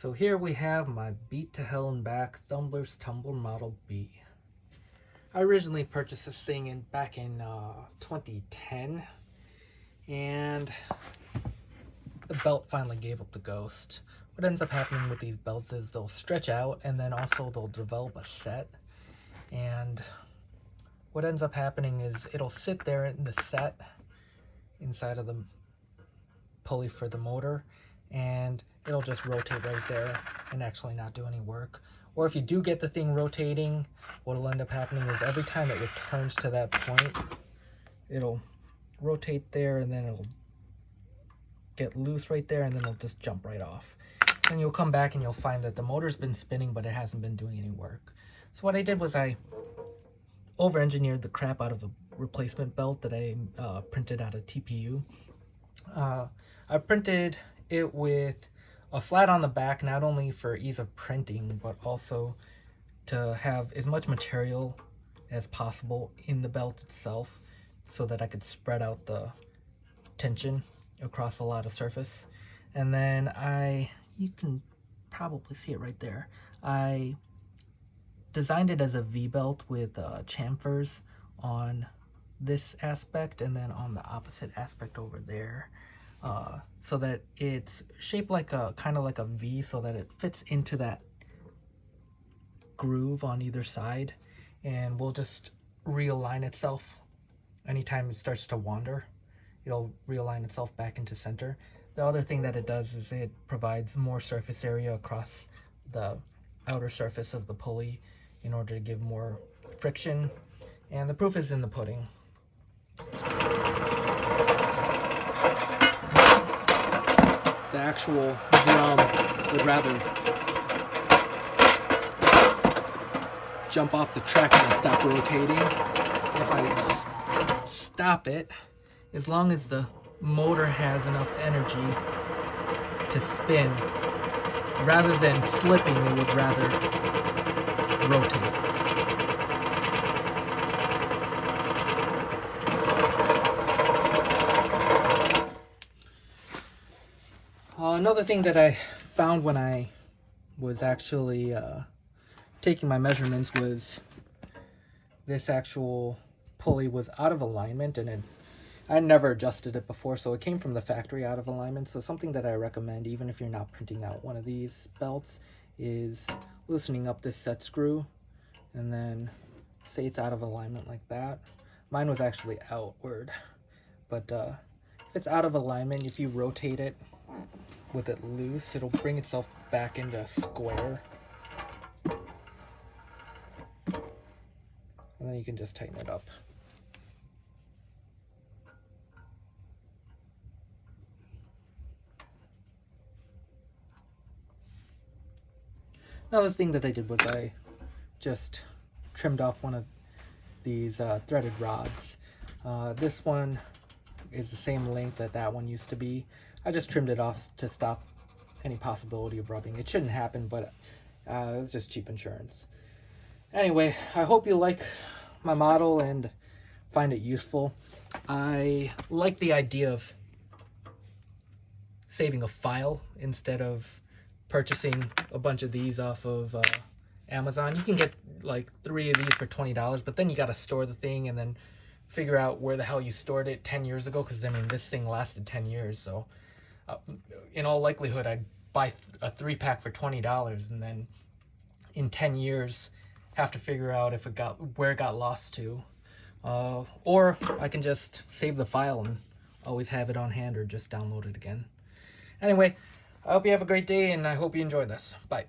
So here we have my Beat to Hell and Back Thumbler's Tumbler Model B. I originally purchased this thing back in 2010, and the belt finally gave up the ghost. What ends up happening with these belts is they'll stretch out, and then also they'll develop a set. And what ends up happening is it'll sit there in the set inside of the pulley for the motor, and it'll just rotate right there and actually not do any work. Or if you do get the thing rotating, what'll end up happening is every time it returns to that point, it'll rotate there, and then it'll get loose right there, and then it'll just jump right off. And you'll come back and you'll find that the motor's been spinning, but it hasn't been doing any work. So what I did was I over-engineered the crap out of a replacement belt that I printed out of TPU. I printed it with a flat on the back, not only for ease of printing, but also to have as much material as possible in the belt itself so that I could spread out the tension across a lot of surface. And then you can probably see it right there, I designed it as a V-belt with chamfers on this aspect and then on the opposite aspect over there. So that it's shaped like kind of like a V, so that it fits into that groove on either side, and will just realign itself anytime it starts to wander. It'll realign itself back into center. The other thing that it does is it provides more surface area across the outer surface of the pulley in order to give more friction, and the proof is in the pudding. The actual drum would rather jump off the track and stop rotating. If I stop it, as long as the motor has enough energy to spin, rather than slipping, it would rather rotate. Another thing that I found when I was actually taking my measurements was this actual pulley was out of alignment, and I never adjusted it before, so it came from the factory out of alignment. So something that I recommend, even if you're not printing out one of these belts, is loosening up this set screw, and then say it's out of alignment like that. Mine was actually outward, but if it's out of alignment, if you rotate it with it loose, it'll bring itself back into square, and then you can just tighten it up. Another thing that I did was I just trimmed off one of these threaded rods. This one is the same length that one used to be. I just trimmed it off to stop any possibility of rubbing. It shouldn't happen, but it was just cheap insurance. Anyway, I hope you like my model and find it useful. I like the idea of saving a file instead of purchasing a bunch of these off of Amazon. You can get like 3 of these for $20, but then you got to store the thing and then figure out where the hell you stored it 10 years ago, because I mean, this thing lasted 10 years, so in all likelihood I'd buy a 3-pack for $20 and then in 10 years have to figure out where it got lost to, or I can just save the file and always have it on hand, or just download it again. Anyway, I hope you have a great day, and I hope you enjoy this. Bye.